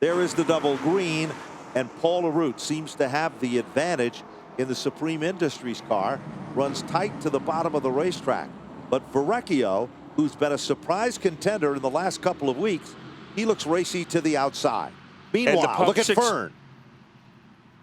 There is the double green, and Paul Arute seems to have the advantage in the Supreme Industries car. Runs tight to the bottom of the racetrack. But Verrecchio, who's been a surprise contender in the last couple of weeks, he looks racy to the outside. Meanwhile, look at Fearn.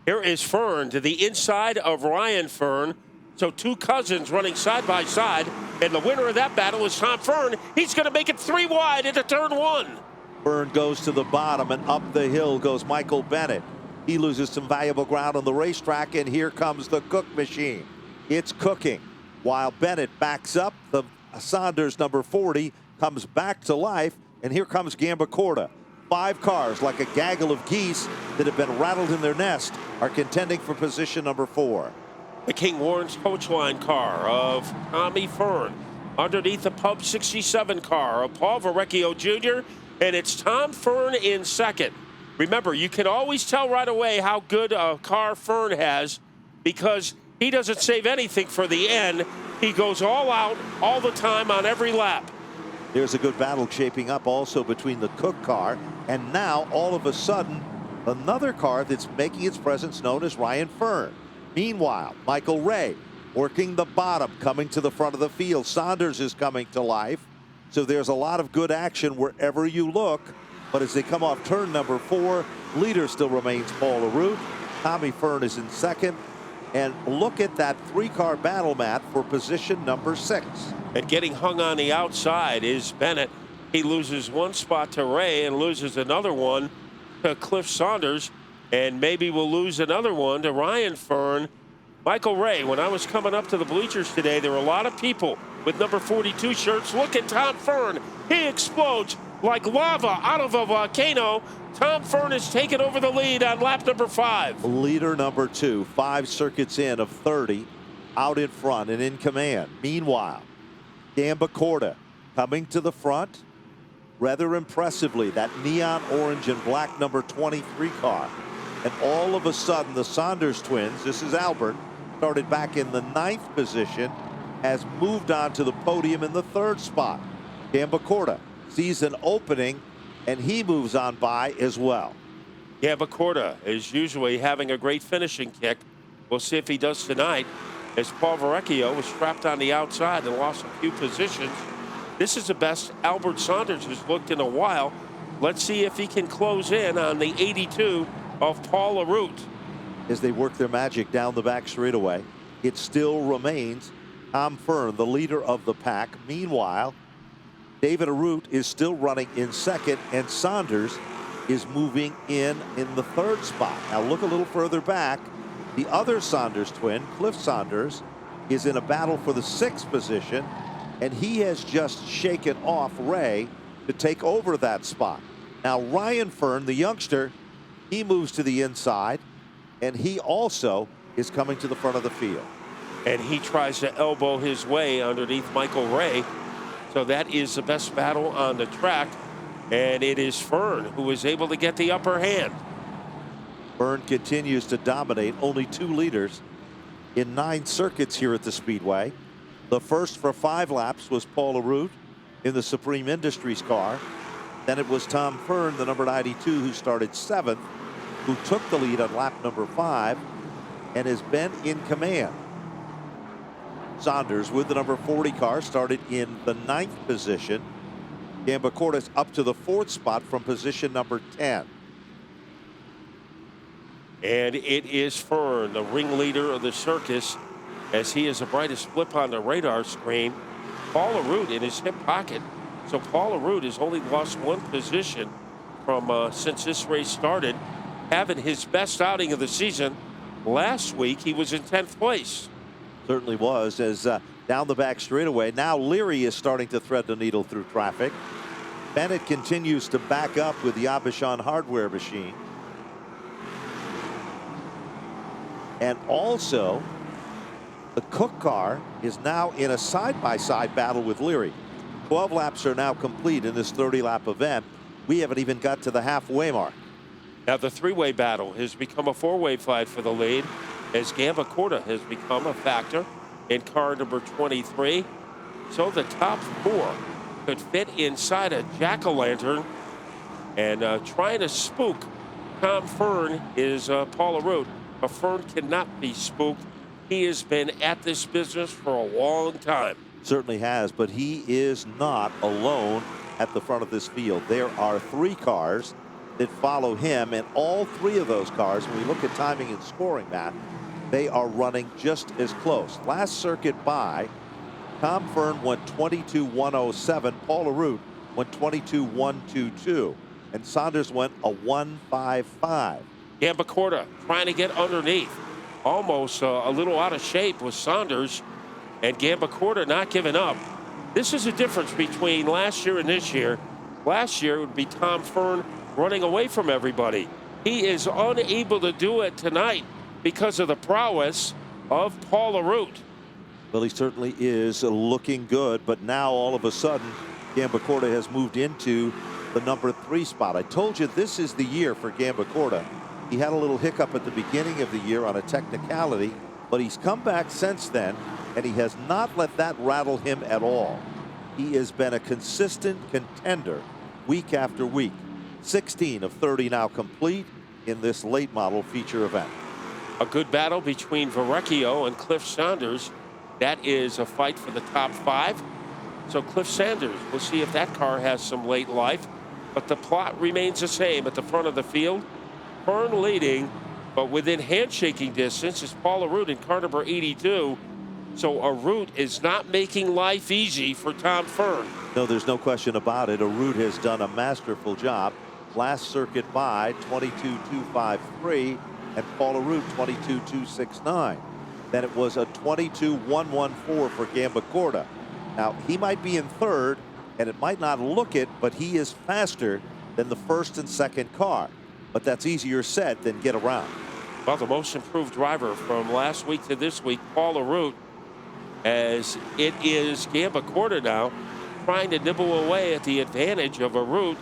Here is Fearn to the inside of Ryan Fearn. So two cousins running side by side. And the winner of that battle is Tom Fearn. He's going to make it 3 wide into turn 1. Fearn goes to the bottom, and up the hill goes Michael Bennett. He loses some valuable ground on the racetrack, and here comes the Cook machine. It's cooking. While Bennett backs up, the Saunders number 40 comes back to life, and here comes Gambacorta. 5 cars, like a gaggle of geese that have been rattled in their nest, are contending for position number 4. The King Warren's Coachline car of Tommy Fearn. Underneath the Pub 67 car of Paul Verrecchio Jr., and it's Tom Fearn in second. Remember, you can always tell right away how good a car Fearn has because he doesn't save anything for the end. He goes all out all the time on every lap. There's a good battle shaping up also between the Cook car and now all of a sudden another car that's making its presence known as Ryan Fearn. Meanwhile, Michael Ray working the bottom, coming to the front of the field. Saunders is coming to life. So there's a lot of good action wherever you look. But as they come off turn number 4, leader still remains Paul Arute. Tommy Fearn is in second. And look at that 3-car battle mat for position number 6. And getting hung on the outside is Bennett. He loses 1 spot to Ray and loses another one to Cliff Saunders. And maybe we'll lose another one to Ryan Fearn. Michael Ray, when I was coming up to the bleachers today, there were a lot of people with number 42 shirts. Look at Tom Fearn. He explodes like lava out of a volcano. Tom Fearn has taken over the lead on lap number 5. Leader number 2, 5 circuits in of 30, out in front and in command. Meanwhile, Gambacorta coming to the front rather impressively. That neon orange and black number 23 car. And all of a sudden, the Saunders twins, this is Albert, started back in the 9th position, has moved on to the podium in the 3rd spot. Gambacorta sees an opening, and he moves on by as well. Gambacorta is usually having a great finishing kick. We'll see if he does tonight, as Paul Verrecchio was trapped on the outside and lost a few positions. This is the best Albert Saunders has looked in a while. Let's see if he can close in on the 82 of Paul Arute. As they work their magic down the back straightaway, it still remains Tom Fearn, the leader of the pack. Meanwhile, David Arute is still running in second, and Saunders is moving in the 3rd spot. Now look a little further back. The other Saunders twin, Cliff Saunders, is in a battle for the 6th position, and he has just shaken off Ray to take over that spot. Now Ryan Fearn, the youngster, he moves to the inside, and he also is coming to the front of the field. And he tries to elbow his way underneath Michael Ray. So that is the best battle on the track. And it is Fearn who is able to get the upper hand. Fearn continues to dominate. Only 2 leaders in 9 circuits here at the Speedway. The first for 5 laps was Paul Arute in the Supreme Industries car. Then it was Tom Fearn, the number 92, who started 7th, who took the lead on lap number 5 and has been in command. Saunders, with the number 40 car, started in the 9th position. Gambacorta up to the 4th spot from position number 10. And it is Fearn, the ringleader of the circus, as he is the brightest blip on the radar screen. Paul Arute in his hip pocket. So Paul Arute has only lost 1 position from since this race started, having his best outing of the season. Last week, he was in 10th place. Certainly was, as down the back straightaway. Now Leary is starting to thread the needle through traffic. Bennett continues to back up with the Abishon hardware machine. And also, the Cook car is now in a side-by-side battle with Leary. 12 laps are now complete in this 30-lap event. We haven't even got to the halfway mark. Now the 3-way battle has become a 4-way fight for the lead, as Gambacorta has become a factor in car number 23. So the top 4 could fit inside a jack-o'-lantern. And trying to spook Tom Fearn is Paul Arute. But Fearn cannot be spooked. He has been at this business for a long time. Certainly has, but he is not alone at the front of this field. There are 3 cars that follow him, and all 3 of those cars, when we look at timing and scoring, Matt, they are running just as close. Last circuit by, Tom Fearn went 22.107. Paul Arute went 22.122. And Saunders went a 1.55. Gambacorta trying to get underneath. Almost a little out of shape with Saunders, and Gambacorta not giving up. This is a difference between last year and this year. Last year it would be Tom Fearn running away from everybody. He is unable to do it tonight because of the prowess of Paul Arute. Well, he certainly is looking good, but now all of a sudden, Gambacorta has moved into the number 3 spot. I told you this is the year for Gambacorta. He had a little hiccup at the beginning of the year on a technicality, but he's come back since then, and he has not let that rattle him at all. He has been a consistent contender week after week. 16 of 30 now complete in this late model feature event. A good battle between Verrecchio and Cliff Saunders. That is a fight for the top 5. So Cliff Saunders, we'll see if that car has some late life. But the plot remains the same at the front of the field. Fearn leading, but within handshaking distance is Paul Arute in car number 82. So Arute is not making life easy for Tom Fearn. No, there's no question about it. Arute has done a masterful job. Last circuit by 22.253, and Paul Arute 22.269. Then it was a 22.114 for Gambacorta. Now, he might be in 3rd, and it might not look it, but he is faster than the 1st and 2nd car. But that's easier said than get around. Well, the most improved driver from last week to this week, Paul Arute, as it is Gambacorta now trying to nibble away at the advantage of Arute.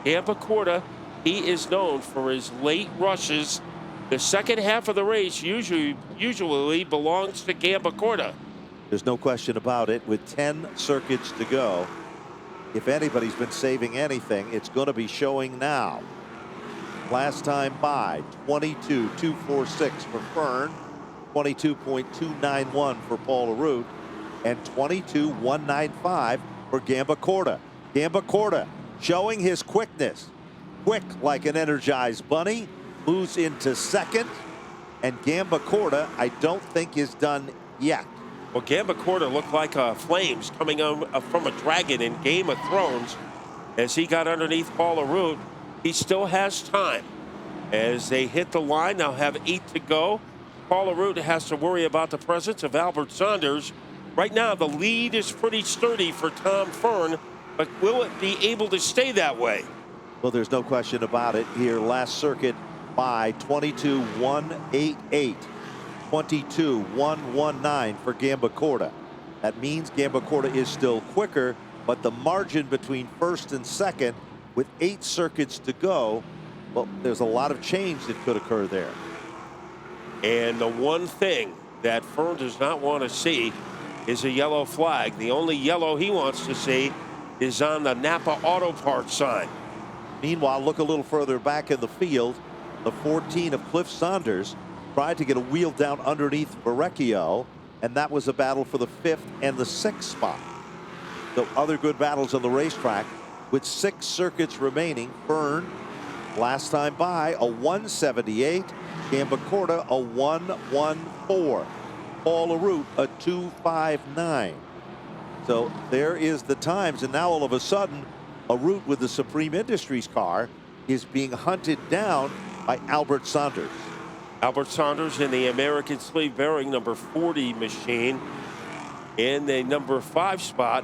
Gambacorta, he is known for his late rushes. The second half of the race usually belongs to Gambacorta. There's no question about it. With 10 circuits to go, if anybody's been saving anything, it's going to be showing now. Last time by 22.246 for Fearn, 22.291 for Paul Arute, and 22.195 for Gambacorta. Gambacorta showing his quickness. Quick like an energized bunny, moves into 2nd, and Gambacorta I don't think is done yet. Well, Gambacorta looked like flames coming from a dragon in Game of Thrones as he got underneath Paul Arute. He still has time. As they hit the line, they'll have 8 to go. Paul Arute has to worry about the presence of Albert Saunders. Right now, the lead is pretty sturdy for Tom Fearn, but will it be able to stay that way? Well, there's no question about it here. Last circuit by 22.188. 22.119 for Gambacorta. That means Gambacorta is still quicker, but the margin between 1st and 2nd with 8 circuits to go, well, there's a lot of change that could occur there. And the one thing that Fearn does not want to see is a yellow flag. The only yellow he wants to see is on the Napa Auto Parts sign. Meanwhile, look a little further back in the field. The 14 of Cliff Saunders tried to get a wheel down underneath Verrecchio, and that was a battle for the 5th and the 6th spot. So other good battles on the racetrack. With 6 circuits remaining, Fearn, last time by, a 178. Gambacorta, a 114. Paul Arute, a 259. So there is the times, and now all of a sudden, Arute with the Supreme Industries car is being hunted down by Albert Saunders. Albert Saunders in the American sleeve bearing number 40 machine. In the number 5 spot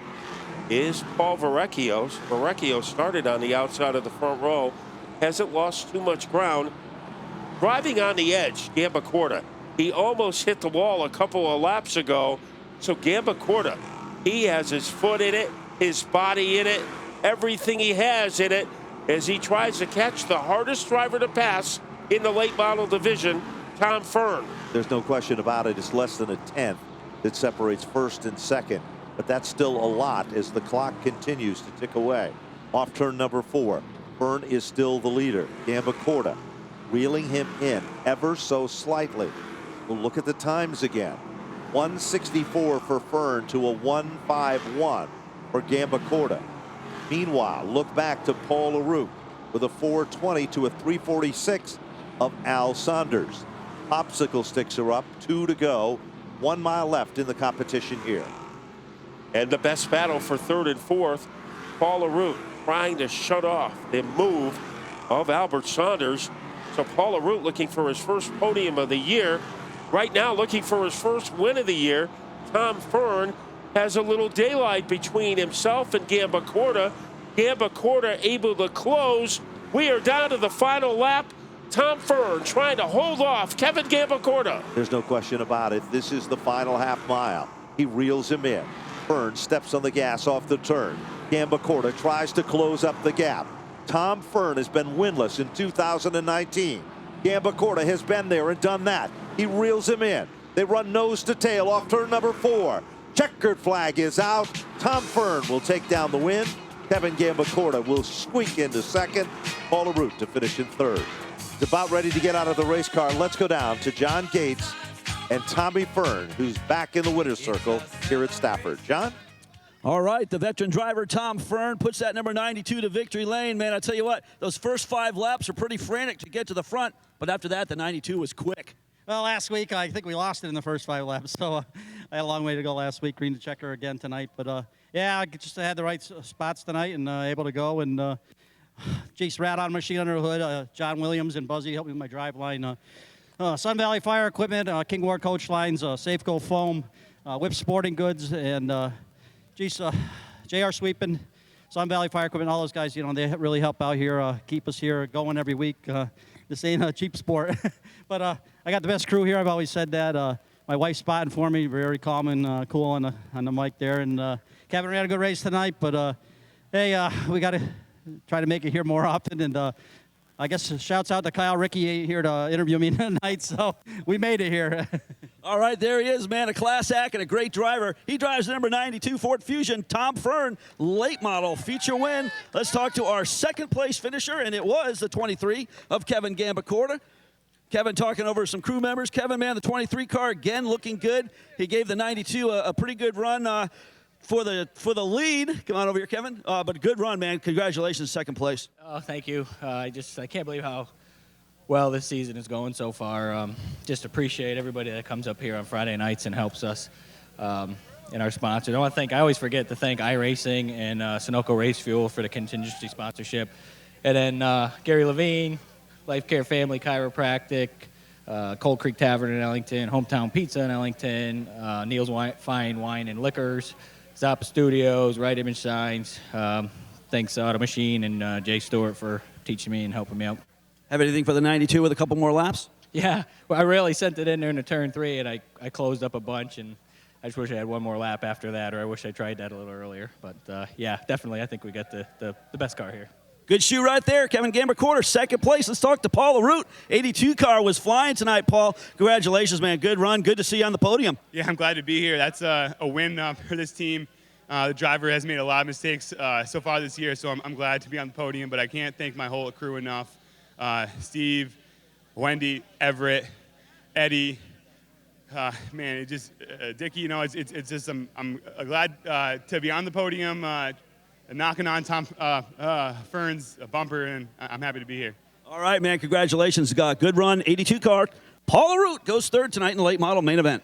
is Paul Verrecchio. Verrecchio started on the outside of the front row. Hasn't lost too much ground. Driving on the edge, Gambacorta. He almost hit the wall a couple of laps ago. So Gambacorta, he has his foot in it, his body in it, everything he has in it as he tries to catch the hardest driver to pass in the late model division, Tom Fearn. There's no question about it. It's less than a 10th that separates 1st and 2nd, but that's still a lot as the clock continues to tick away. Off turn number 4. Fearn is still the leader. Gambacorta reeling him in ever so slightly. We'll look at the times again. 164 for Fearn to a 151 for Gambacorta. Meanwhile, look back to Paul Arute with a 420 to a 346 of Al Saunders. Popsicle sticks are up, 2 to go. 1 mile left in the competition here. And the best battle for third and fourth, Paul Arute trying to shut off the move of Albert Saunders. So Paul Arute looking for his first podium of the year. Right now looking for his first win of the year. Tom Fearn has a little daylight between himself and Gambacorta. Gambacorta able to close. We are down to the final lap. Tom Fearn trying to hold off Kevin Gambacorta. There's no question about it. This is the final half mile. He reels him in. Fearn steps on the gas off the turn. Gambacorta tries to close up the gap. Tom Fearn has been winless in 2019. Gambacorta has been there and done that. He reels him in. They run nose to tail off turn number 4. Checkered flag is out. Tom Fearn will take down the win. Kevin Gambacorta will squeak into second. Paul Arute to finish in third. It's about ready to get out of the race car. Let's go down to John Gates and Tommy Fearn, who's back in the winner's circle here at Stafford. John? All right, the veteran driver, Tom Fearn, puts that number 92 to victory lane. Man, I tell you what, those first 5 laps are pretty frantic to get to the front, but after that, the 92 was quick. Well, last week, I think we lost it in the first 5 laps, so I had a long way to go last week. Green the checker again tonight, but yeah, I just had the right spots tonight and able to go. And Jace Rat on machine under the hood, John Williams and Buzzy helped me with my drive line. Sun Valley Fire Equipment, King Ward Coach Lines, Safeco Foam, Whip Sporting Goods, and JR Sweeping, Sun Valley Fire Equipment, all those guys, you know, they really help out here, keep us here going every week. This ain't a cheap sport. But I got the best crew here. I've always said that. My wife's spotting for me, very calm and cool on the mic there. And Kevin ran a good race tonight, but hey, we got to try to make it here more often. And I guess shouts out to Kyle Rickey here to interview me tonight, so we made it here. All right, there he is, man, a class act and a great driver. He drives the number 92 Ford Fusion, Tom Fearn, late model feature win. Let's talk to our second place finisher, and it was the 23 of Kevin Gambacorta. Kevin talking over some crew members. Kevin, man, the 23 car again looking good. He gave the 92 a pretty good run for the lead. Come on over here, Kevin. But a good run, man. Congratulations, second place. Oh, thank you. I can't believe how well this season is going so far. Just appreciate everybody that comes up here on Friday nights and helps us and our sponsors. I always forget to thank iRacing and Sunoco Race Fuel for the contingency sponsorship. And then Gary Levine, Life Care Family Chiropractic, Cold Creek Tavern in Ellington, Hometown Pizza in Ellington, Neil's Fine Wine and Liquors, Zappa Studios, Right Image Signs. Thanks Auto Machine and Jay Stewart for teaching me and helping me out. Have anything for the 92 with a couple more laps? Yeah, well, I really sent it in there into turn 3, and I closed up a bunch, and I just wish I had one more lap after that, or I wish I tried that a little earlier. But, yeah, definitely, I think we got the best car here. Good shoe right there, Kevin Gambacorta, second place. Let's talk to Paul Arute. 82 car was flying tonight, Paul. Congratulations, man. Good run. Good to see you on the podium. Yeah, I'm glad to be here. That's a win for this team. The driver has made a lot of mistakes so far this year, so I'm glad to be on the podium, but I can't thank my whole crew enough. Steve, Wendy, Everett, Eddie, man, it just, Dickie, you know, it's just, I'm glad to be on the podium, knocking on Tom Fearn's bumper, and I'm happy to be here. All right, man, congratulations. Good run, 82 car. Paul Arute goes third tonight in the late model main event.